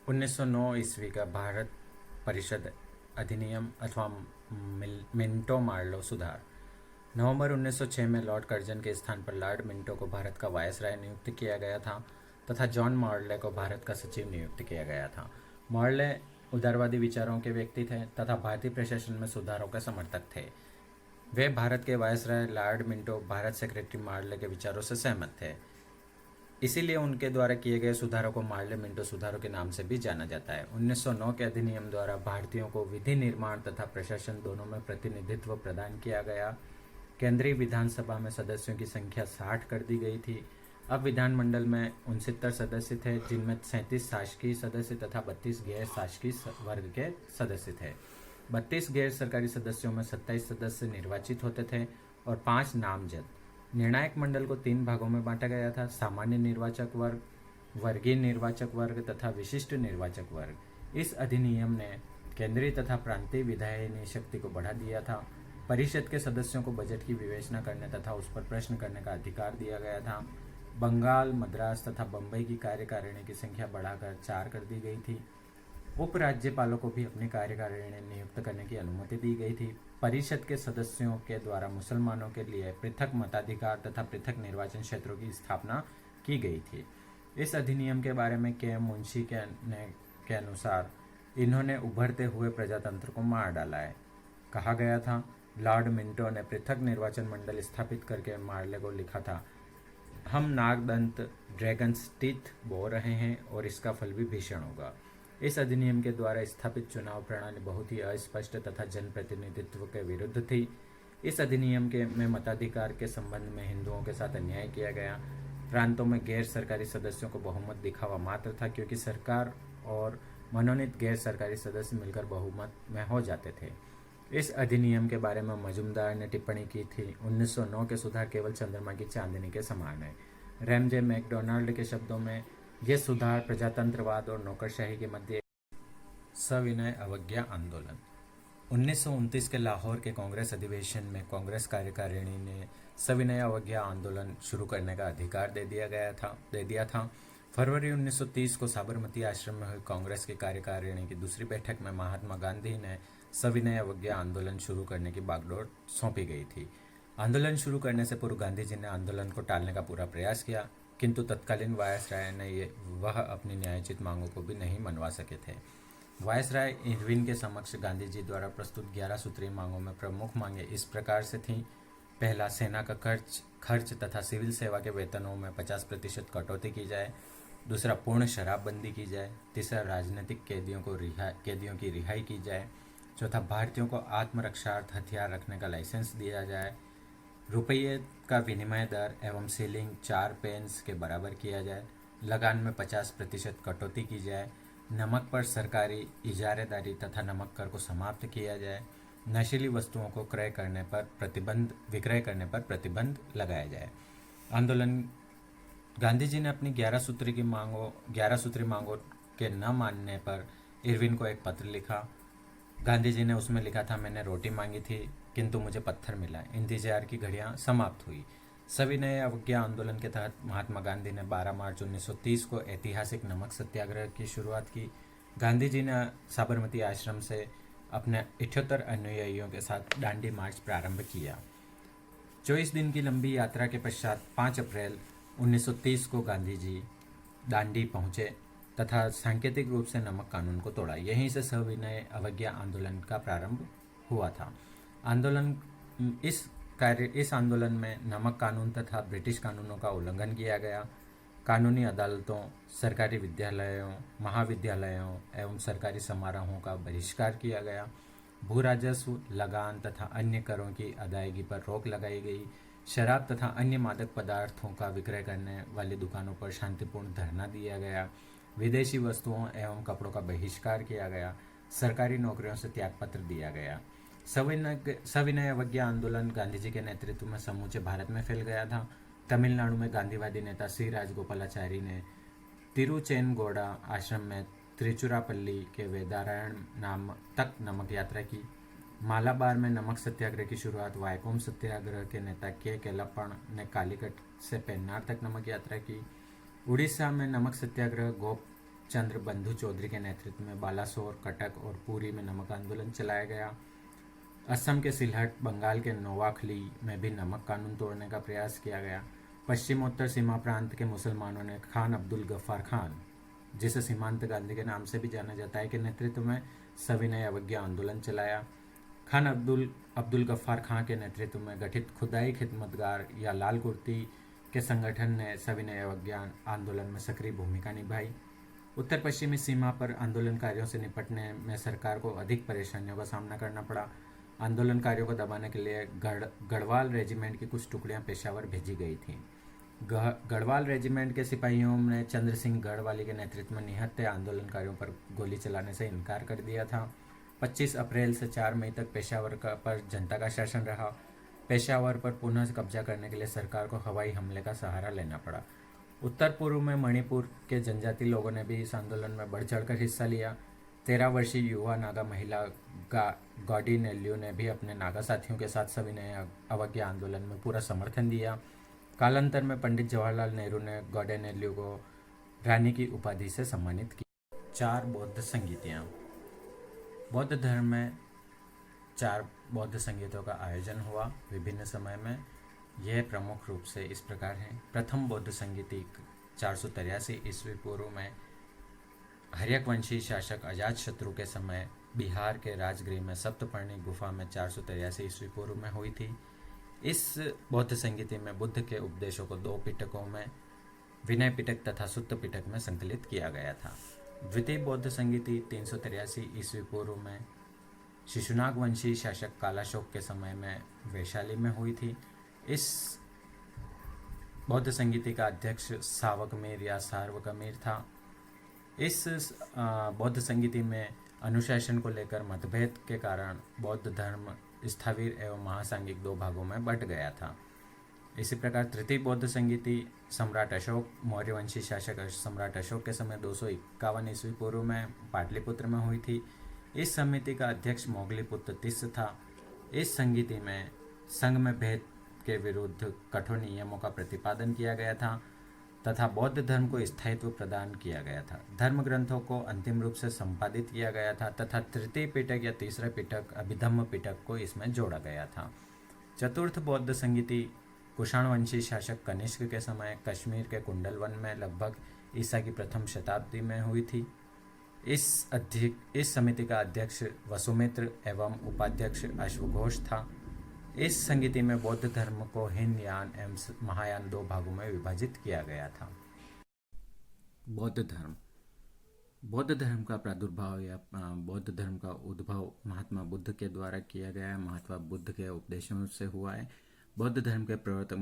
1909 ईस्वी का भारत परिषद अधिनियम अथवा मिंटो मार्लो सुधार। नवंबर 1906 में लॉर्ड कर्जन के स्थान पर लॉर्ड मिंटो को भारत का वायसराय नियुक्त किया गया था तथा जॉन मॉर्ले को भारत का सचिव नियुक्त किया गया था। मॉर्ले उदारवादी विचारों के व्यक्ति थे तथा भारतीय प्रशासन में सुधारों के समर्थक थे। वे भारत के viceroy Lord Minto Bharat secretary Morley के विचारों से सहमत थे। इसीलिए उनके द्वारा किए गए सुधारों को मार्ले मिंटो सुधारों के नाम से भी जाना जाता है। 1909 के अधिनियम द्वारा भारतीयों को विधि निर्माण तथा प्रशासन दोनों में प्रतिनिधित्व प्रदान किया गया। केंद्रीय विधानसभा में सदस्यों की संख्या 60 कर दी गई थी। अब विधानमंडल में 69 सदस्य थे, जिनमें 37 शासकीय सदस्य तथा 32 गैर शासकीय वर्ग के सदस्य थे। 32 गैर सरकारी सदस्यों में 27 सदस्य निर्वाचित होते थे और 5 नामजद। निर्णायक मंडल को 3 भागों में बांटा गया था: सामान्य निर्वाचक वर्ग, वर्गीय निर्वाचक वर्ग तथा विशिष्ट निर्वाचक वर्ग। इस अधिनियम ने केंद्रीय तथा प्रांतीय विधायिनी शक्ति को बढ़ा दिया था। परिषद के सदस्यों को बजट की विवेचना करने तथा उस पर प्रश्न करने का अधिकार दिया गया था। बंगाल, मद्रास तथा बम्बई की कार्यकारिणी की संख्या बढ़ाकर 4 कर दी गई थी। उपराज्यपालों को भी अपनी कार्यकारिणी नियुक्त करने की अनुमति दी गई थी। परिषद के सदस्यों के द्वारा मुसलमानों के लिए पृथक मताधिकार तथा पृथक निर्वाचन क्षेत्रों की स्थापना की गई थी। इस अधिनियम के बारे में के मुंशी के अनुसार इन्होंने उभरते हुए प्रजातंत्र को मार डाला है। कहा गया था, लॉर्ड मिंटो ने पृथक निर्वाचन मंडल स्थापित करके मार्ले को लिखा था, हम नागदंत ड्रैगन्स टीथ बो रहे हैं और इसका फल भी भीषण होगा। इस अधिनियम के द्वारा स्थापित चुनाव प्रणाली बहुत ही अस्पष्ट तथा जनप्रतिनिधित्व के विरुद्ध थी। इस अधिनियम के में मताधिकार के संबंध में हिंदुओं के साथ अन्याय किया गया। प्रांतों में गैर सरकारी सदस्यों को बहुमत दिखावा मात्र था, क्योंकि सरकार और मनोनीत गैर सरकारी सदस्य मिलकर बहुमत में हो जाते थे। इस अधिनियम के बारे में मजुमदार ने टिप्पणी की थी, 1909 के सुधार केवल चंद्रमा की चांदनी के समान है। रैमजे मैकडोनाल्ड के शब्दों में, ये सुधार प्रजातंत्रवाद और नौकरशाही के मध्य सविनय अवज्ञा आंदोलन। 1929 के लाहौर के कांग्रेस अधिवेशन में कांग्रेस कार्यकारिणी ने सविनय अवज्ञा आंदोलन शुरू करने का अधिकार दे दिया था। फरवरी 1930 को साबरमती आश्रम में हुई कांग्रेस की कार्यकारिणी की दूसरी बैठक में महात्मा गांधी ने सविनय अवज्ञा आंदोलन शुरू करने की बागडोर सौंपी गई थी। आंदोलन शुरू करने से पूर्व गांधी जी ने आंदोलन को टालने का पूरा प्रयास किया, किंतु तत्कालीन वायसराय ने वह अपनी न्यायोचित मांगों को भी नहीं मनवा सके थे। वायसराय इरविन के समक्ष गांधी जी द्वारा प्रस्तुत 11 सूत्रीय मांगों में प्रमुख मांगे इस प्रकार से थीं: पहला, सेना का खर्च तथा सिविल सेवा के वेतनों में 50% कटौती की जाए। दूसरा, पूर्ण शराबबंदी की जाए। तीसरा, राजनीतिक कैदियों की रिहाई की जाए। चौथा, भारतीयों को आत्मरक्षार्थ हथियार रखने का लाइसेंस दिया जाए। रुपये का विनिमय दर एवं सीलिंग 4 पेंस के बराबर किया जाए। लगान में 50% कटौती की जाए। नमक पर सरकारी इजारेदारी तथा नमक कर को समाप्त किया जाए। नशीली वस्तुओं को विक्रय करने पर प्रतिबंध लगाया जाए। आंदोलन गांधी जी ने अपनी 11 सूत्री मांगों के न मानने पर इरविन को एक पत्र लिखा। गांधी जी ने उसमें लिखा था, मैंने रोटी मांगी थी किंतु मुझे पत्थर मिला। इंतजार की घड़ियां समाप्त हुई। सविनय अवज्ञा आंदोलन के तहत महात्मा गांधी ने 12 मार्च 1930 को ऐतिहासिक नमक सत्याग्रह की शुरुआत की। गांधी जी ने साबरमती आश्रम से अपने 78 अनुयायियों के साथ दांडी मार्च प्रारंभ किया। 24 दिन की लंबी यात्रा के पश्चात 5 अप्रैल 1930 को गांधी जी दांडी पहुंचे तथा सांकेतिक रूप से नमक कानून को तोड़ा। यहीं से सविनय अवज्ञा आंदोलन का प्रारंभ हुआ था। इस आंदोलन में नमक कानून तथा ब्रिटिश कानूनों का उल्लंघन किया गया। कानूनी अदालतों, सरकारी विद्यालयों, महाविद्यालयों एवं सरकारी समारोहों का बहिष्कार किया गया। भू राजस्व, लगान तथा अन्य करों की अदायगी पर रोक लगाई गई। शराब तथा अन्य मादक पदार्थों का विक्रय करने वाली दुकानों पर शांतिपूर्ण धरना दिया गया। विदेशी वस्तुओं एवं कपड़ों का बहिष्कार किया गया। सरकारी नौकरियों से त्यागपत्र दिया गया। सविनय अवज्ञा आंदोलन गांधी जी के नेतृत्व में समूचे भारत में फैल गया था। तमिलनाडु में गांधीवादी नेता सी राजगोपालाचारी ने तिरुचेनगौड़ा आश्रम में त्रिचुरापल्ली के वेदारायण नाम तक नमक यात्रा की। मालाबार में नमक सत्याग्रह की शुरुआत वायकोम सत्याग्रह के नेता के केलप्पन ने कालीकट से पेन्नार तक नमक यात्रा की। उड़ीसा में नमक सत्याग्रह गोप चंद्र बंधु चौधरी के नेतृत्व में बालासोर, कटक और पुरी में नमक आंदोलन चलाया गया। असम के सिलहट, बंगाल के नोवाखली में भी नमक कानून तोड़ने का प्रयास किया गया। पश्चिमोत्तर सीमा प्रांत के मुसलमानों ने खान अब्दुल गफ्फार खान, जिसे सीमांत गांधी के नाम से भी जाना जाता है, के नेतृत्व में सविनय अवज्ञा आंदोलन चलाया। खान अब्दुल गफ्फार खां के नेतृत्व में गठित खुदाई खिदमतगार या लाल कुर्ती के संगठन ने सविनय अवज्ञा आंदोलन में सक्रिय भूमिका निभाई। उत्तर पश्चिमी सीमा पर आंदोलनकारियों से निपटने में सरकार को अधिक परेशानियों का सामना करना पड़ा। आंदोलनकारियों को दबाने के लिए गढ़वाल रेजिमेंट की कुछ टुकड़ियां पेशावर भेजी गई थीं। गढ़वाल रेजिमेंट के सिपाहियों ने चंद्र सिंह गढ़वाली के नेतृत्व में निहत्थे आंदोलनकारियों पर गोली चलाने से इनकार कर दिया था। 25 अप्रैल से 4 मई तक पेशावर पर जनता का शासन रहा। पेशावर पर पुनः कब्जा करने के लिए सरकार को हवाई हमले का सहारा लेना पड़ा। उत्तर पूर्व में मणिपुर के जनजाति लोगों ने भी इस आंदोलन में बढ़ चढ़कर हिस्सा लिया। 13 वर्षीय युवा नागा महिला गॉडी नेल्यू ने भी अपने नागा साथियों के साथ सविनय अवज्ञा आंदोलन में पूरा समर्थन दिया। कालांतर में पंडित जवाहरलाल नेहरू ने गॉडी नेल्यू को रानी की उपाधि से सम्मानित किया। 4 बौद्ध संगीतियाँ। बौद्ध धर्म में 4 बौद्ध संगीतों का आयोजन हुआ विभिन्न समय में। यह प्रमुख रूप से इस प्रकार हैं। प्रथम बौद्ध संगीति 483 ईस्वी पूर्व में हर्यकवंशी शासक अजातशत्रु के समय बिहार के राजगृह में सप्तपर्णी गुफा में 483 ईस्वी पूर्व में हुई थी। इस बौद्ध संगीति में बुद्ध के उपदेशों को 2 पिटकों में, विनय पिटक तथा सुत्त पिटक में संकलित किया गया था। द्वितीय बौद्ध संगीति 383 ईस्वी पूर्व में शिशुनाग वंशी शासक कालाशोक के समय में वैशाली में हुई थी। इस बौद्ध संगीति का अध्यक्ष सावकमीर या सार्वकमीर था। इस बौद्ध संगीति में अनुशासन को लेकर मतभेद के कारण बौद्ध धर्म स्थावीर एवं महासांगिक 2 भागों में बंट गया था। इसी प्रकार तृतीय बौद्ध संगीति सम्राट अशोक, मौर्यवंशी शासक सम्राट अशोक के समय 251 ईस्वी पूर्व में पाटलिपुत्र में हुई थी। इस समिति का अध्यक्ष मोगलीपुत्र तिस्स था। इस संगीति में संघ में भेद के विरुद्ध कठोर नियमों का प्रतिपादन किया गया था तथा बौद्ध धर्म को स्थायित्व प्रदान किया गया था। धर्म ग्रंथों को अंतिम रूप से संपादित किया गया था तथा तृतीय पिटक या तीसरा पिटक अभिधम्म पिटक को इसमें जोड़ा गया था। चतुर्थ बौद्ध संगीति कुषाणवंशी शासक कनिष्क के समय कश्मीर के कुंडलवन में लगभग ईसा की प्रथम शताब्दी में हुई थी। इस समिति का अध्यक्ष वसुमित्र एवं उपाध्यक्ष अश्वघोष था। इस संगीति में बौद्ध धर्म को हीनयान एवं महायान 2 भागों में विभाजित किया गया था। बौद्ध धर्म का प्रादुर्भाव या बौद्ध धर्म का उद्भव महात्मा बुद्ध के द्वारा किया गया है। महात्मा बुद्ध के उपदेशों से हुआ है। बौद्ध धर्म के प्रवर्तक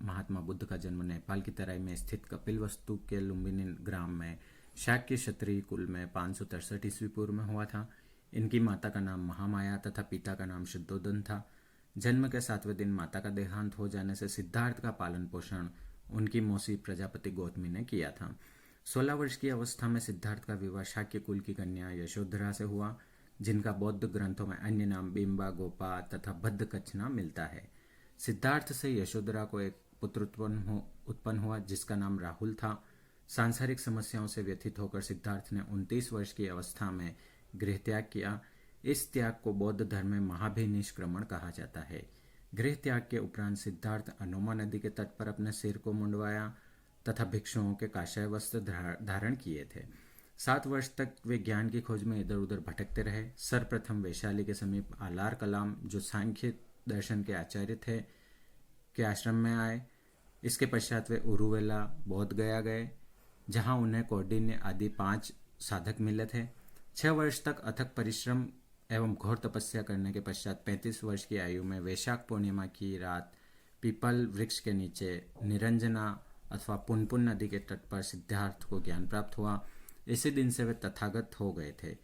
महात्मा बुद्ध का जन्म नेपाल की तराई में स्थित कपिलवस्तु के लुम्बिनी ग्राम में शाक्य क्षत्रिय कुल में 563 ईस्वी पूर्व में हुआ था। इनकी माता का नाम महामाया तथा पिता का नाम शुद्धोदन था। जन्म के 7वें दिन माता का देहांत हो जाने से सिद्धार्थ का पालन पोषण उनकी मौसी प्रजापति गौतमी ने किया था। 16 वर्ष की अवस्था में सिद्धार्थ का विवाह शाक्य कुल की कन्या यशोधरा से हुआ, जिनका बौद्ध ग्रंथों में अन्य नाम बिंबा, गोपा तथा बद्धकच्छना मिलता है। सिद्धार्थ से यशोधरा को एक पुत्र उत्पन्न हुआ जिसका नाम राहुल था। सांसारिक समस्याओं से व्यथित होकर सिद्धार्थ ने 29 वर्ष की अवस्था में गृह त्याग किया। इस त्याग को बौद्ध धर्म में महाभिनिष्क्रमण कहा जाता है। गृह त्याग के उपरांत सिद्धार्थ अनोमा नदी के तट पर अपने सिर को मुंडवाया तथा भिक्षुओं के काषाय वस्त्र धारण किए थे। 7 वर्ष तक वे ज्ञान की खोज में इधर उधर भटकते रहे। सर्वप्रथम वैशाली के समीप आलार कलाम, जो सांख्य दर्शन के आचार्य थे, के आश्रम में आए। इसके पश्चात वे उरुवेला बौद्ध गया गए, जहां उन्हें कौंडिन्य आदि 5 साधक मिले थे। 6 वर्ष तक अथक परिश्रम एवं घोर तपस्या करने के पश्चात 35 वर्ष की आयु में वैशाख पूर्णिमा की रात पीपल वृक्ष के नीचे निरंजना अथवा पुनपुन नदी के तट पर सिद्धार्थ को ज्ञान प्राप्त हुआ। इसी दिन से वे तथागत हो गए थे।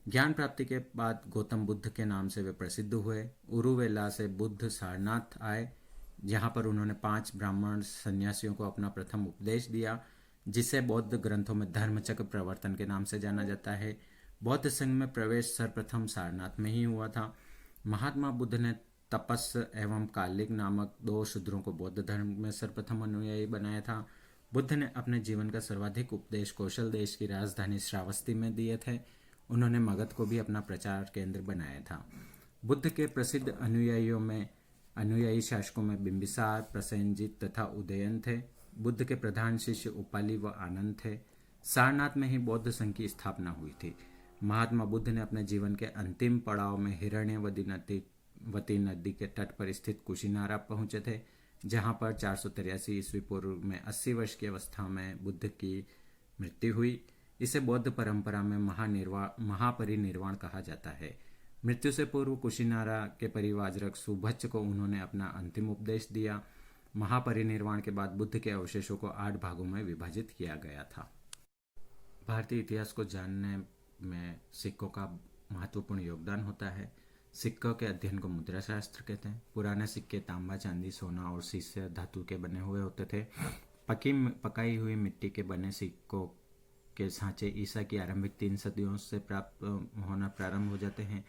ज्ञान प्राप्ति के बाद गौतम बुद्ध के नाम से वे प्रसिद्ध हुए। उरुवेला से बुद्ध सारनाथ आए, जहाँ पर उन्होंने 5 ब्राह्मण सन्यासियों को अपना प्रथम उपदेश दिया, जिसे बौद्ध ग्रंथों में धर्मचक्र प्रवर्तन के नाम से जाना जाता है। बौद्ध संघ में प्रवेश सर्वप्रथम सारनाथ में ही हुआ था। महात्मा बुद्ध ने तपस एवं कालिक नामक 2 शूद्रों को बौद्ध धर्म में सर्वप्रथम अनुयायी बनाया था। बुद्ध ने अपने जीवन का सर्वाधिक उपदेश कौशल देश की राजधानी श्रावस्ती में दिए थे। उन्होंने मगध को भी अपना प्रचार केंद्र बनाया था। बुद्ध के प्रसिद्ध अनुयायी शासकों में बिंबिसार, प्रसेनजित तथा उदयन थे। बुद्ध के प्रधान शिष्य उपाली व आनंद थे। सारनाथ में ही बौद्ध संघ की स्थापना हुई थी। महात्मा बुद्ध ने अपने जीवन के अंतिम पड़ाव में हिरण्यवती नदी के तट पर स्थित कुशीनारा पहुंचे थे, जहां पर 483 ईस्वी पूर्व में 80 वर्ष की अवस्था में बुद्ध की मृत्यु हुई। इसे बौद्ध परंपरा में महापरिनिर्वाण कहा जाता है। मृत्यु से पूर्व कुशीनारा के परिवारक सुभच्च को उन्होंने अपना अंतिम उपदेश दिया। महापरिनिर्वाण के बाद बुद्ध के अवशेषों को 8 भागों में विभाजित किया गया था। भारतीय इतिहास को जानने में सिक्कों का महत्वपूर्ण योगदान होता है। सिक्कों के अध्ययन को मुद्रा शास्त्र कहते हैं। पुराने सिक्के तांबा, चांदी, सोना और सीसे धातु के बने हुए होते थे। पकाई हुई मिट्टी के बने सिक्कों के सांचे ईसा की आरंभिक 3 सदियों से प्राप्त होना प्रारंभ हो जाते हैं।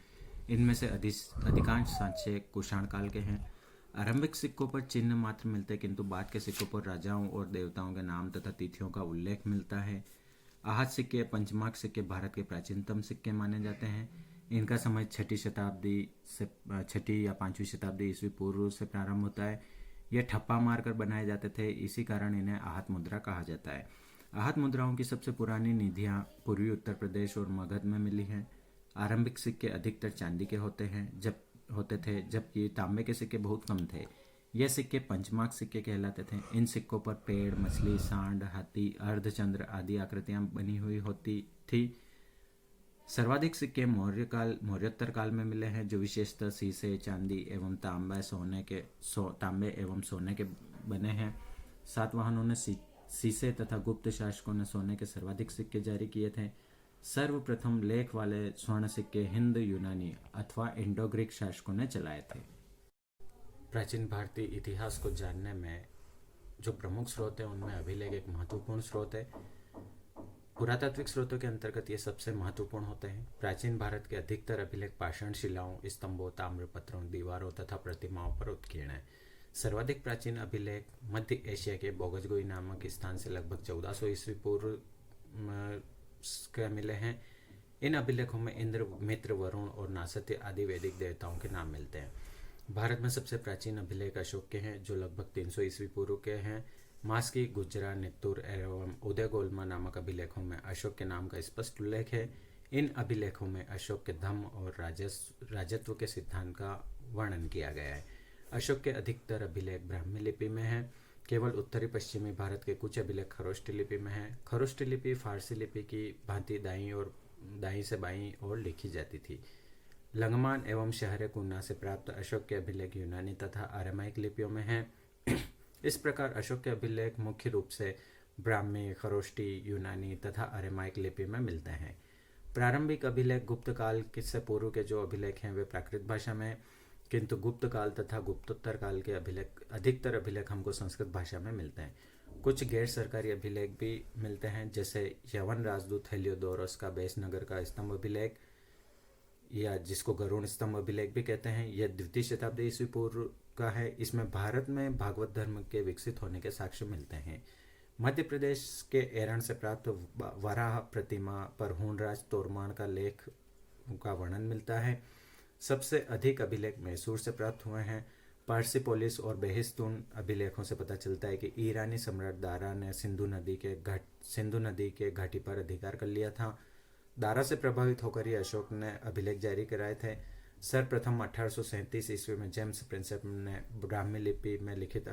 इनमें से अधिकांश सांचे कुषाण काल के हैं। आरंभिक सिक्कों पर चिन्ह मात्र मिलते, किंतु बाद के सिक्कों पर राजाओं और देवताओं के नाम तथा तिथियों का उल्लेख मिलता है। आहत सिक्के, पंचमार्क सिक्के भारत के प्राचीनतम सिक्के माने जाते हैं। इनका समय 6ठी या 5वीं शताब्दी ईस्वी पूर्व से प्रारंभ होता है। यह ठप्पा मारकर बनाए जाते थे, इसी कारण इन्हें आहत मुद्रा कहा जाता है। आहत मुद्राओं की सबसे पुरानी निधियां पूर्वी उत्तर प्रदेश और मगध में मिली हैं। आरंभिक सिक्के अधिकतर चांदी के होते थे, जबकि तांबे के सिक्के बहुत कम थे। यह सिक्के पंचमार्क सिक्के कहलाते थे। इन सिक्कों पर पेड़, मछली, सांड, हाथी, अर्धचंद्र आदि आकृतियां बनी हुई होती थी। सर्वाधिक सिक्के मौर्योत्तर काल में मिले हैं, जो विशेषतः सीसे, चांदी एवं तांबे एवं सोने के बने हैं। सातवाहनों ने सीसे तथा गुप्त शासकों ने सोने के सर्वाधिक सिक्के जारी किए थे। सर्वप्रथम लेख वाले स्वर्ण सिक्के हिंद यूनानी अथवा इंडो ग्रीक शासकों ने चलाए थे। प्राचीन भारतीय इतिहास को जानने में जो प्रमुख स्रोत है, उनमें अभिलेख एक महत्वपूर्ण स्रोत है। पुरातात्विक स्रोतों के अंतर्गत ये सबसे महत्वपूर्ण होते हैं। प्राचीन भारत के अधिकतर अभिलेख पाषाण शिलाओं, स्तंभों, ताम्रपत्रों, दीवारों तथा प्रतिमाओं पर उत्कीर्ण है। सर्वाधिक प्राचीन अभिलेख मध्य एशिया के बोगजगोई नामक स्थान से लगभग 1400 ईस्वी पूर्व के मिले हैं। इन अभिलेखों में इंद्र, मित्र, वरुण और नासत्य आदि वैदिक देवताओं के नाम मिलते हैं। भारत में सबसे प्राचीन अभिलेख अशोक के हैं, जो लगभग 300 ईस्वी पूर्व के हैं। मास्की, गुजरा, नित्तुर एवं उदयगोलमा नामक अभिलेखों में अशोक के नाम का स्पष्ट उल्लेख है। इन अभिलेखों में अशोक के धम्म और राजत्व के सिद्धांत का वर्णन किया गया है। अशोक के अधिकतर अभिलेख ब्राह्मी लिपि में है। केवल उत्तरी पश्चिमी भारत के कुछ अभिलेख खरोष्टी लिपि में है। खरोष्टी लिपि फारसी लिपि की भांति दाईं से बाईं ओर लिखी जाती थी। लंगमान एवं शहर कुन्ना से प्राप्त अशोक के अभिलेख यूनानी तथा अरामाइक लिपियों में हैं। इस प्रकार अशोक के अभिलेख मुख्य रूप से ब्राह्मी, खरोष्टी, यूनानी तथा अरामाइक लिपि में मिलते हैं। प्रारंभिक अभिलेख गुप्त काल से पूर्व के जो अभिलेख हैं वे प्राकृत भाषा में, किंतु गुप्त काल तथा गुप्तोत्तर काल के अधिकतर अभिलेख हमको संस्कृत भाषा में मिलते हैं। कुछ गैर सरकारी अभिलेख भी मिलते हैं, जैसे यवन राजदूत हेलियोडोरस का बेसनगर का स्तंभ अभिलेख, या जिसको गरुड़ स्तंभ अभिलेख भी कहते हैं। यह 2वीं शताब्दी ईस्वी पूर्व का है। इसमें भारत में भागवत धर्म के विकसित होने के साक्ष्य मिलते हैं। मध्य प्रदेश के एरण से प्राप्त वराह प्रतिमा पर हुनराज तोरमान का लेख का वर्णन मिलता है। सबसे अधिक अभिलेख मैसूर से प्राप्त हुए हैं। पार्सिपोलिस और बेहिस्तून अभिलेखों से पता चलता है कि ईरानी सम्राट दारा ने सिंधु नदी के घाटी पर अधिकार कर लिया था। दारा से प्रभावित होकर ही अशोक ने अभिलेख जारी कराए थे। सर्वप्रथम 1837 ईस्वी में जेम्स प्रिंसेप ने ब्राह्मी लिपि में लिखित